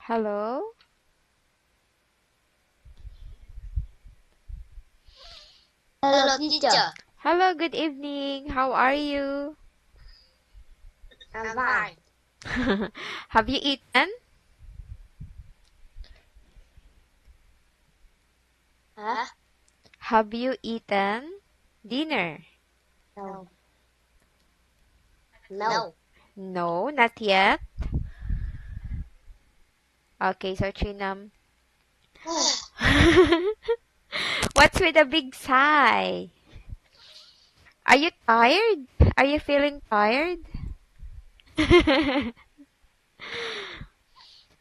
Hello? Hello, teacher. Hello, good evening. How are you? I'm fine. Have you eaten? Huh? Have you eaten dinner? No. No. No, not yet. Okay, so Chinam. What's with a big sigh? Are you tired? Are you feeling tired?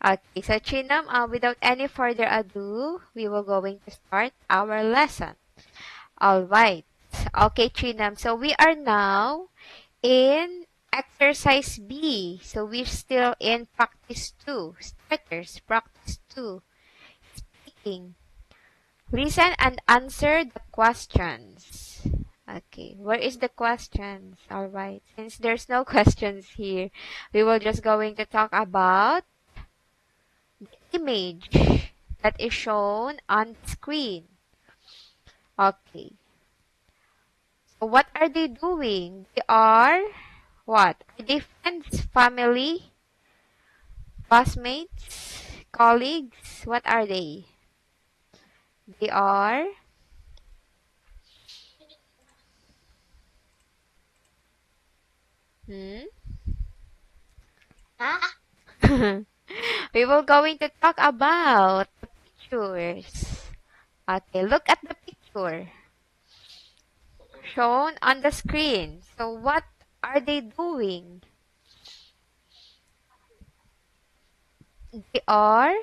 Okay, so Chinam, without any further ado, we will going to start our lesson. All right. Okay, Chinam. So we are now in exercise B. So we're still in practice 2. Starters, practice 2. Speaking. Listen and answer the questions. Okay, where is the questions? All right. Since there's no questions here, we will just going to talk about the image that is shown on the screen. Okay. So what are they doing? They are what? Are they friends, family, classmates, colleagues? What are they? They are hmm? Huh? We will going to talk about the pictures. Okay, look at the picture shown on the screen. So what are they doing? They are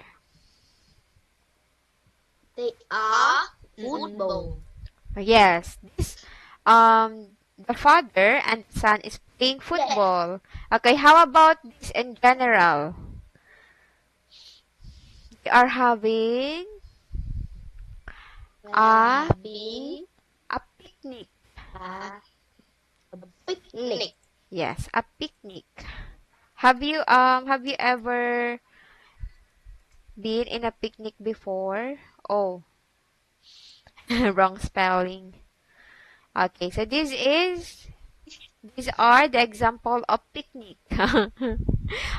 They are mm-mm. football. Yes, this the father and son is playing football. Okay, how about this in general? They are having a Having a picnic. a, a picnic. Yes, a picnic. Have you ever been in a picnic before? Oh, wrong spelling. Okay, so these are the example of picnic.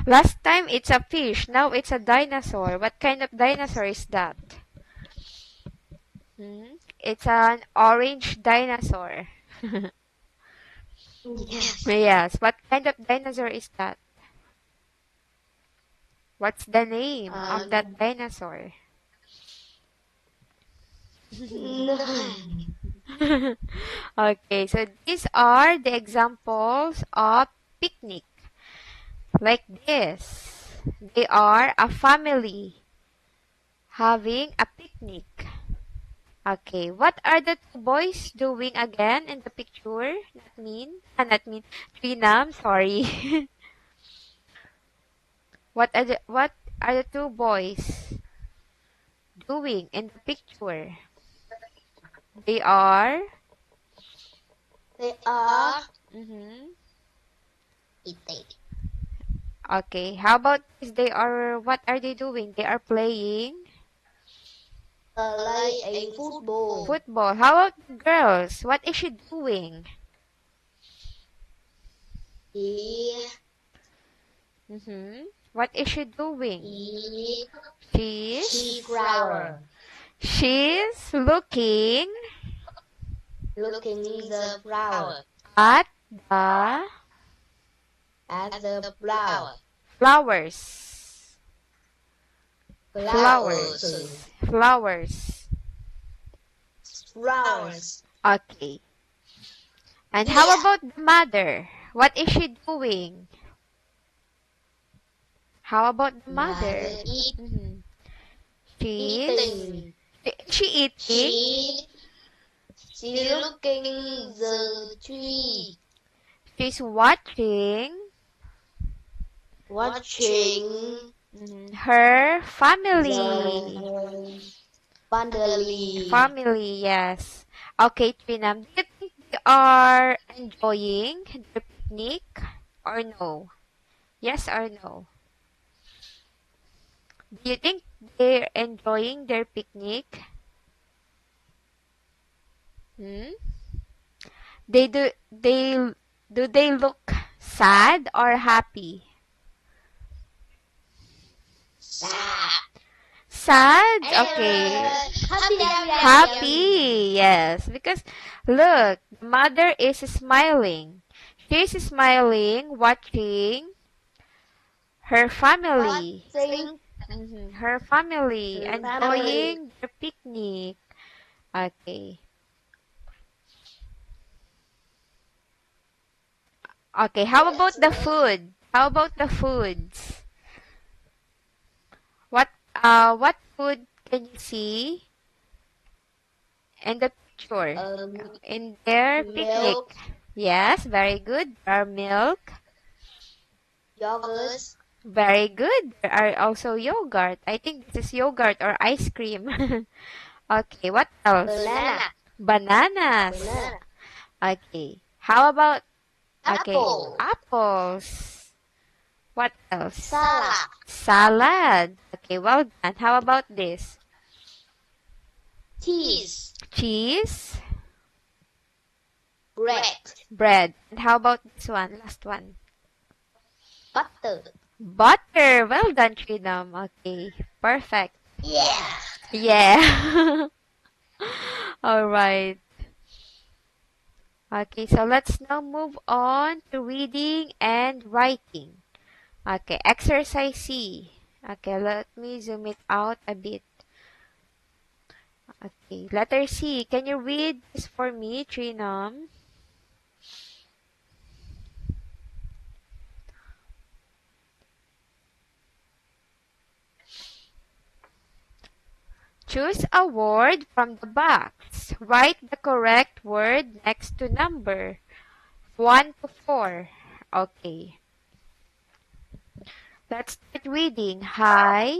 Last time it's a fish, now it's a dinosaur. What kind of dinosaur is that? Hmm? It's an orange dinosaur. Yes. Yes, what kind of dinosaur is that? What's the name of Um, that dinosaur? no. Okay, so these are the examples of picnic. Like this. They are a family having a picnic. Okay, what are the two boys doing again in the picture? Not mean, Trinam, sorry. What are the two boys doing in the picture? They are They are mm-hmm. eating. Okay, how about this? What are they doing? They are playing Playing football. football. How about the girls? What is she doing? He Mm-hmm. What is she doing? eat She's she flower. she's looking Looking the flower. at the At the flower. flowers. Flowers. Flowers. Flowers. Okay. And how Yeah. about the mother? What is she doing? How about the mother? Mother eat Mm-hmm. She's eating. she eating? She looking the tree. She's watching Watching her family. the bundly. Family, yes. Okay, Trinam, do you think they are enjoying their picnic or no? Yes or no? Do you think they're enjoying their picnic? Hmm? They do they look sad or happy? Sad. Sad? Okay. Happy, happy, Happy. Yes, because look, mother is smiling. She's smiling watching her family. Watching Her family her family. enjoying their picnic. Okay. Okay, how about the food? How about the foods? What food can you see in the picture? In their picnic? Milk, Yes, very good. There are milk. yogurt, Very good. There are also yogurt. I think this is yogurt or ice cream. Okay, what else? banana, Bananas. banana, Okay. How about okay, apple, apples. What else? salad, Salad. Okay, well done. How about this? cheese, Cheese, bread, bread. And how about this one? Last one. butter. Butter. Well done, Trinam. Okay, perfect. Yeah. Yeah. All right. Okay, so let's now move on to reading and writing. Okay, exercise C. Okay, let me zoom it out a bit. Okay, letter C. Can you read this for me, Trinam? Choose a word from the box. Write the correct word next to number 1 to 4. Okay. Let's start reading. Hi.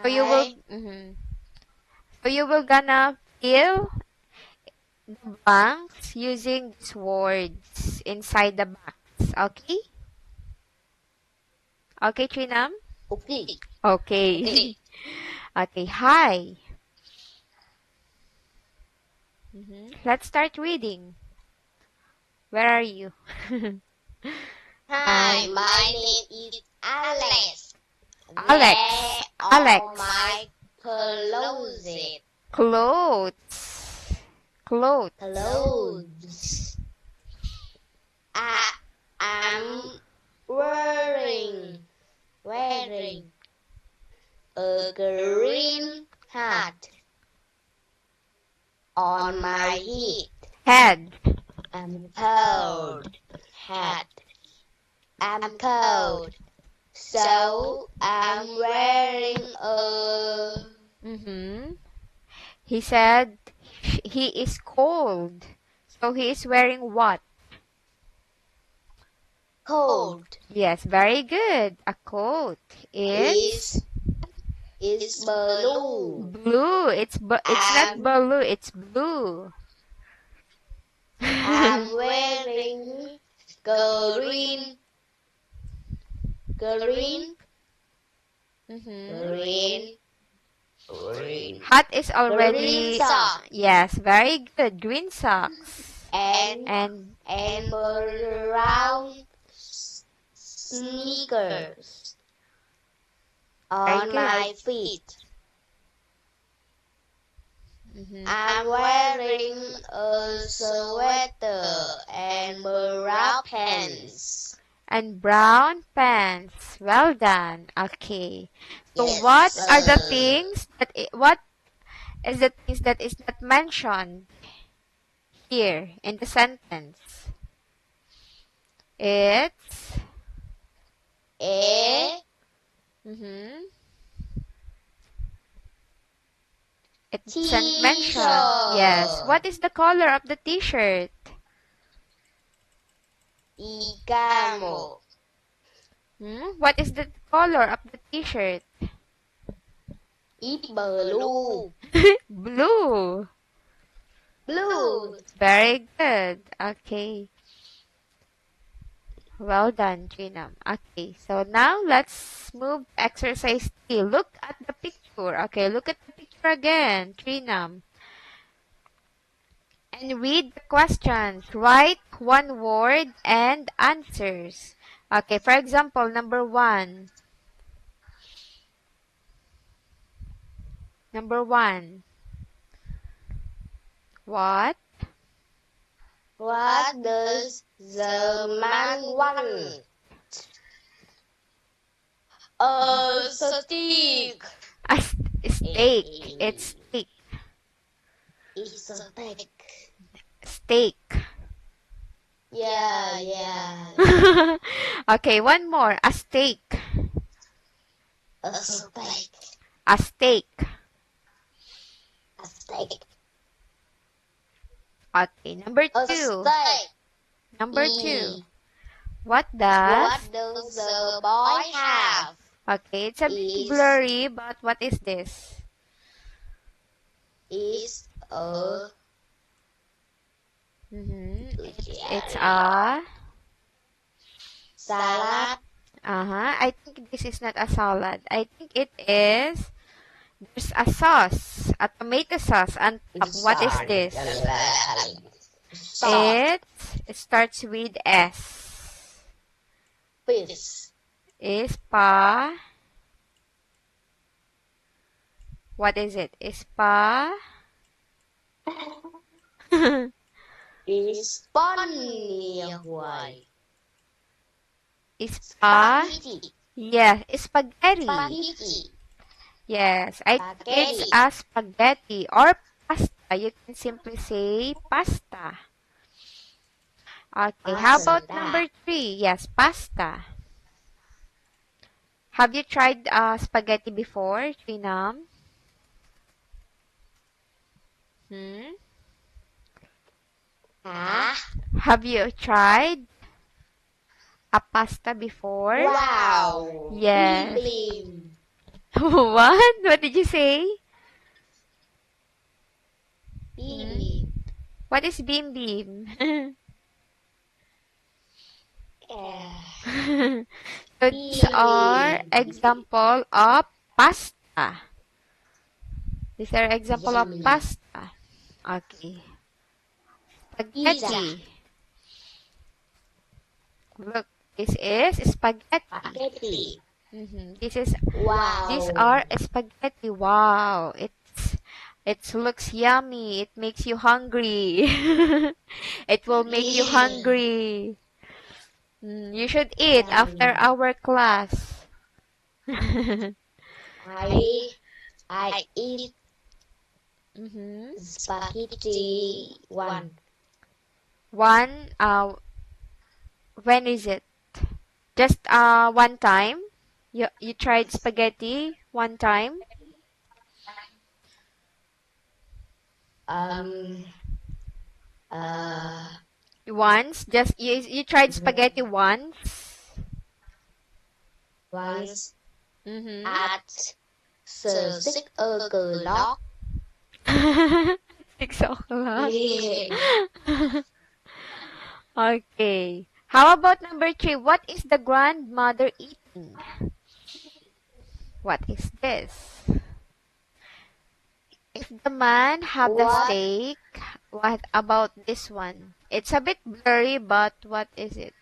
So you will so you will gonna fill the blanks using these words inside the box. Okay? Okay, Trinam? Okay. Okay. Okay, hi. Let's start reading. Where are you? Hi, my name is Alex. Alex. Where Alex. are my clothes? Clothes. Clothes. Clothes. I am wearing a green hat on my head. Head. I'm cold. Hat. I'm cold. So I'm wearing a He said he is cold. So he is wearing what? coat. Yes, very good. A coat. It's Is blue. blue. It's not blue, it's blue. I'm wearing green green green green Hat is already green sock yes, very good. Green socks. and And brown sneakers very on good. my feet. I'm wearing a sweater and brown pants. And brown pants. Well done. Okay. So Yes, what are the sir. things what is the things that is not mentioned here in the sentence? It's A mm-hmm. It's not mentioned. Yes. What is the color of the t-shirt? camo. What is the color of the t-shirt? Blue. Blue. Blue. Very good. Okay. Well done, Trinam. Okay, so now let's move to exercise 3. Look at the picture. Okay, look at the picture again, Trinam. And read the questions. Write one word and answers. Okay, for example, number 1. Number 1. What? What does the man want? A stick. A steak. It's steak. It's a steak. Steak. Yeah. Okay, one more. A steak. A steak. A steak. A steak. Okay, number A 2. steak. Number E. 2. What does? What does the boy have? Okay, it's a bit Is- blurry, but what is this? Is a It's a salad. I think this is not a salad. I think it is. There's a sauce, a tomato sauce on top. What is this? It starts with S. Fish. Is pa. What is it? Is pa. Is funny why? Is pa. Spaghetti. Yes, spaghetti. Spaghetti. Yes, I think it's a spaghetti or pasta. You can simply say pasta. Okay, how about Pasta. number 3? Yes, pasta. Have you tried spaghetti before, Trinam? Ah, Have you tried a pasta before? wow. Yes. Blim. What? What did you say? Blim. What is bim bim? So these are example of pasta. These are example of Yummy. pasta. Okay. Spaghetti. Look, this is spaghetti. Spaghetti. This is Wow. these are spaghetti. Wow, it looks yummy. It makes you hungry. It will make you hungry. You should eat after our class. I eat spaghetti one. One, when is it? Just one time? You tried spaghetti one time? Once? Just you tried spaghetti once? Once Mm-hmm. at 6 o'clock. 6 o'clock. Yeah. Okay. How about number 3? What is the grandmother eating? What is this? If the man have the What? steak, what about this one? It's a bit blurry, but what is it?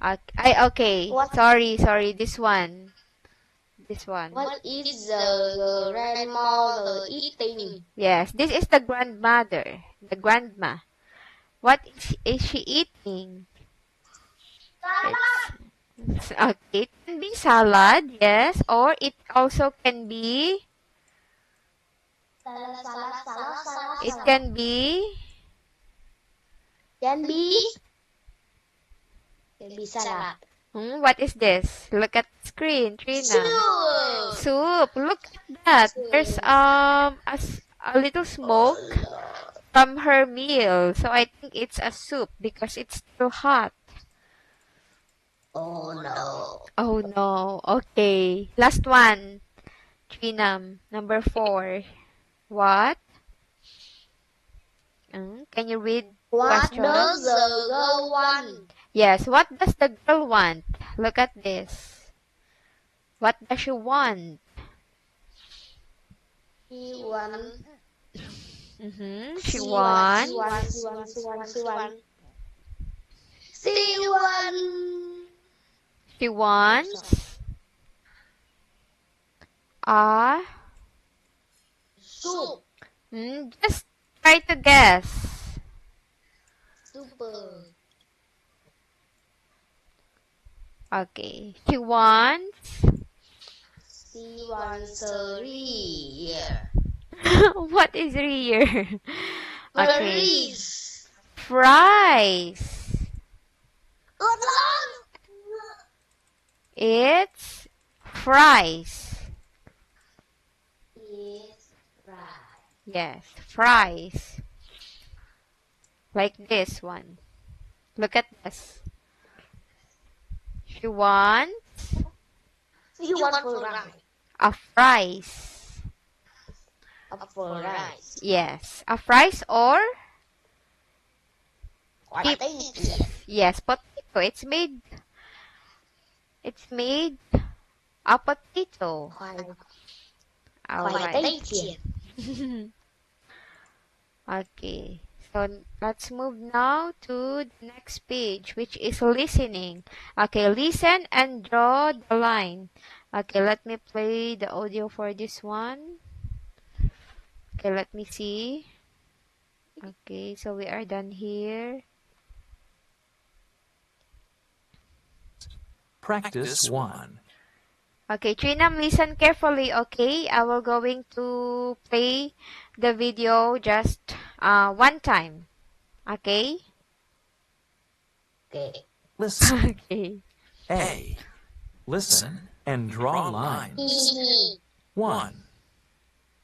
Okay. What? Sorry. This one. This one. What is the grandmother eating? Yes, this is the grandmother, the grandma. What is she eating? Okay, it can be salad, yes, or it also can be, it can be, Can be salad. what is this? Look at the screen, Trina. Soup. Soup, look at that. There's a little smoke from her meal, so I think it's a soup because it's still hot. Oh no. Oh no. Okay. Last one. Trinam. Number 4. What? Can you read What question? does the girl want? Yes, what does the girl want? Look at this. What does she want? She want. She wants. She wants a. Soup. Just try to guess. Super. Okay. She wants. She wants a rear. What is rear? Okay. Fries. Fries. It's fries. It's fries. Yes, fries. Like this one. Look at this. She wants She wants fries. a fries. A fries. Yes, a fries or Potato. yes, potato. It's made a potato. All right. Potato. Okay. So let's move now to the next page, which is listening. Okay, listen and draw the line. Okay, let me play the audio for this one. Okay, let me see. Okay, so we are done here. Practice 1. Okay, Trinam, listen carefully, okay? I will going to play the video just one time. Okay? Okay. Listen. Okay. A. Listen and draw lines. 1.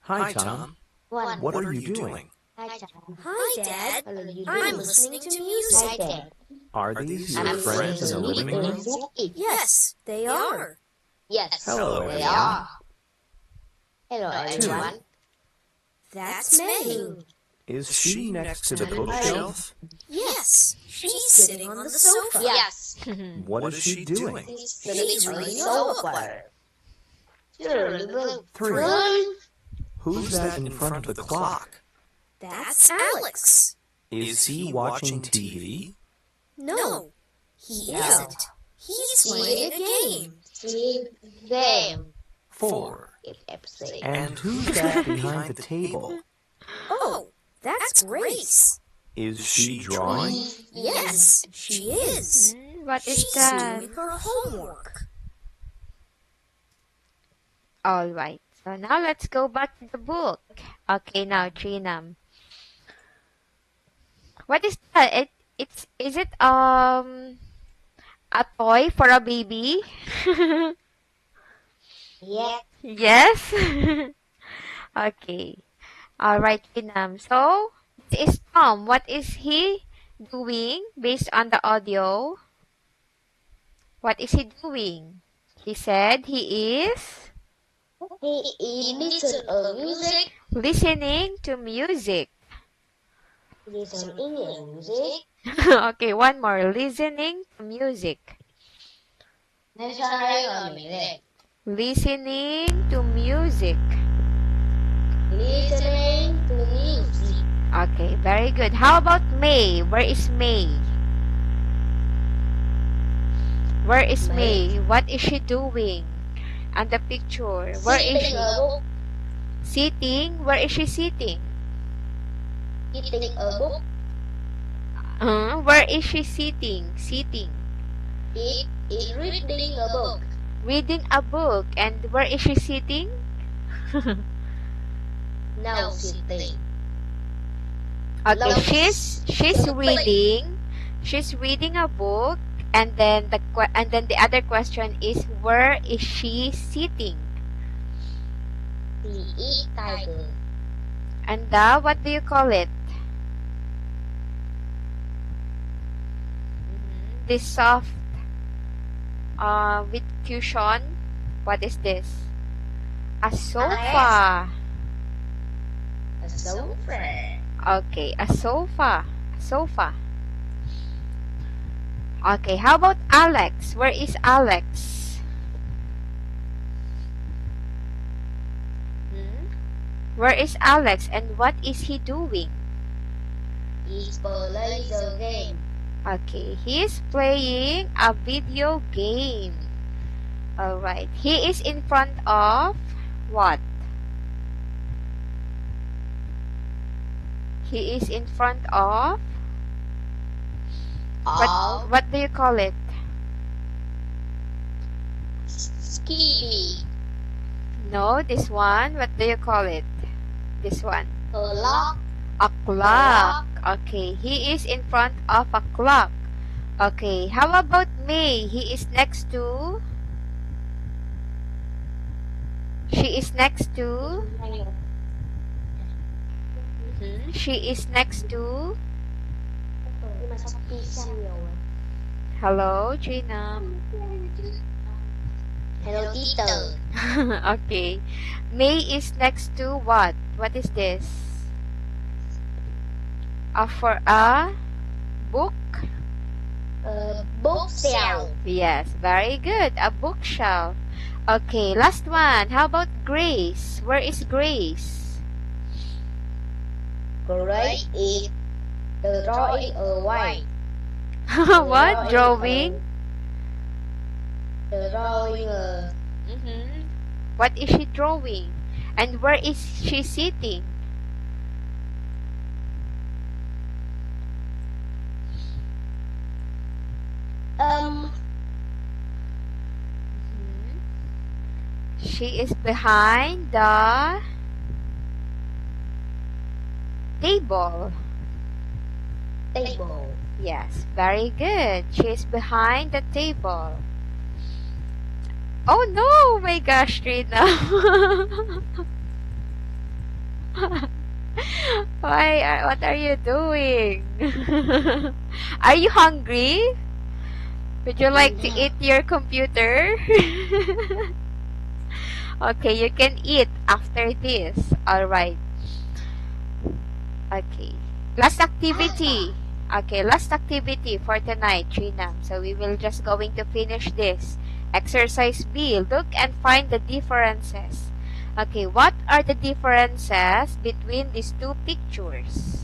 Hi, Tom. One. What are you doing? Hi, Tom. Hi, Dad. Hello, you I'm doing? listening to Hi, music. Dad. Are these I'm your friends in the listening living to room? music. Yes, they are. Yes. Hello, they everyone. are. Hello, everyone. That's May. Is she next to the bookshelf? Yes, she's sitting on the sofa. Yes. What is she doing? She's reading over. 3. Who's that in front of the clock? That's Alex. Is he watching TV? No, he isn't. He's playing a game. Them. 4. FC. And who's that behind the table? Oh, that's Grace. Is she drawing? Yes, she is. What is She's that? doing her homework. All right. So now let's go back to the book. Okay, now Trinam. What is that? Is it a toy for a baby? Yeah. Yes. Okay. All right, Trinam. So this is Tom. What is he doing based on the audio? What is he doing? He said he is He listen to music. listening to music. Listening to music. Okay, one more. Listening to music. Listening to music. Listening to music. Listening to music. Okay, very good. How about May? Where is May? Where is May? What is she doing? And the picture. Where is she? book. Sitting? Where is she sitting? Eating a book. Where is she sitting? Sitting. It is reading a book. Reading a book. And where is she sitting? Now sitting. Okay, Now she's reading. She's reading a book. And then the other question is, where is she sitting? She is tiger. And what do you call it? This soft with cushion. What is this? A sofa. A sofa. Okay, a sofa. A sofa. Okay, how about Alex? Where is Alex? Hmm? Where is Alex and what is he doing? He's playing the game. Okay, he is playing a video game. Alright, he is in front of what? He is in front of Of what do you call it? Skippy. No, this one. What do you call it? This one. Clock. A clock. Okay, he is in front of a clock. Okay, how about May? He is next to. She is next to. She is next to. Nhưng mà sắp pisang rồi. Hello, Gina. Hello, teacher. Okay. May is next to what? What is this? For a book? Bookshelf. Yes, very good. A bookshelf. Okay, last one. How about Grace? Where is Grace? Great is the drawing away. What? Drawing? The drawing What is she drawing? And where is she sitting? She is behind the table. table. Yes, very good. She is behind the table. Oh no, my gosh, Trina. What are you doing? Are you hungry? Would you like to eat your computer? Okay, you can eat after this. Alright. Okay. Last activity. Okay, last activity for tonight, Trina. So we will just going to finish this. Exercise B. Look and find the differences. Okay, what are the differences between these two pictures?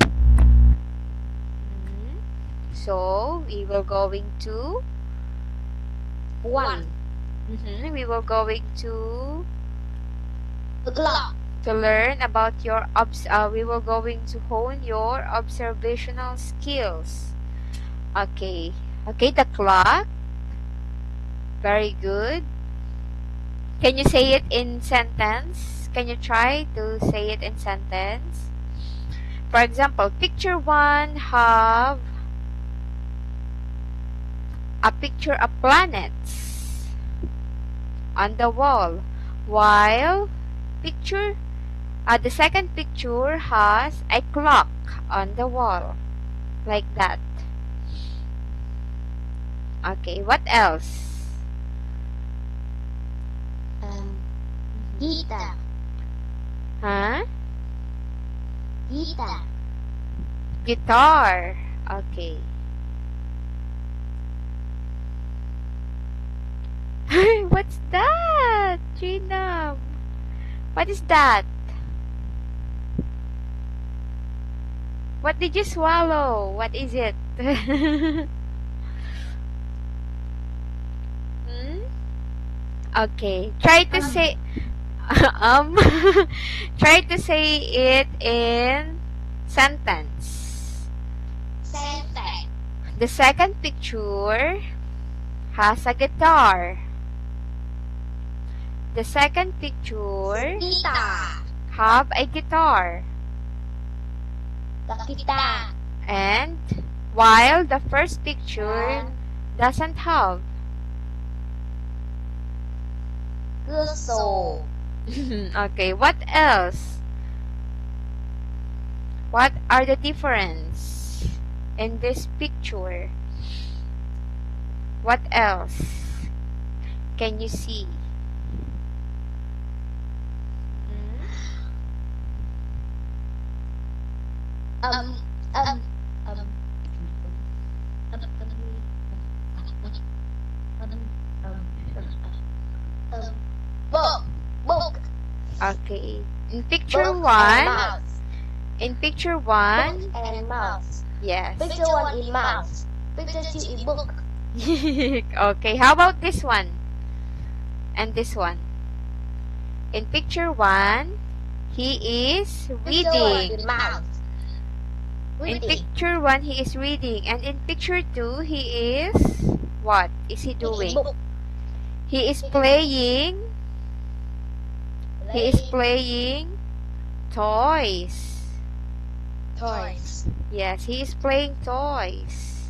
So, we will going to 1. we will going to Clock. learn about your we will going to hone your observational skills. Okay. Okay, the clock. Very good. Can you say it in sentence? Can you try to say it in sentence? For example, picture 1 have a picture of planets on the wall, while the second picture has a clock on the wall, like that. Okay, what else? Guitar. Huh? Guitar. Guitar. Okay. What's that, Gina? What is that? What did you swallow? What is it? Okay. Try to say try to say it in sentence. Sentence. The second picture has a guitar. The second picture Guitar. have a guitar. The guitar. And while the first picture doesn't have. Cursor. Okay, what else? What are the difference in this picture? What else can you see? Okay. In picture Book and one, mouse. in picture Book one, and mouse. yes. Picture 1 is mouse. Picture 2 is book. Okay, how about this one? And this one. In picture one, he is Picture 1 reading. is mouse. In Reading. picture one, he is reading. And in picture two, he is... What is he doing? Book. He is playing... He is playing toys. Toys. Yes, he is playing toys.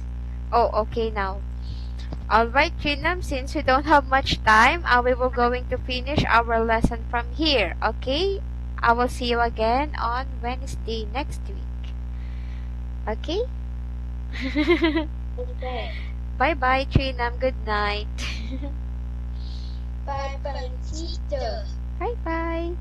Oh, okay now. Alright, Trinam, since we don't have much time, we will going to finish our lesson from here, okay? I will see you again on Wednesday next week. Okay? Okay. Bye-bye, Trinam. Good night. Bye bye, teacher. Bye-bye.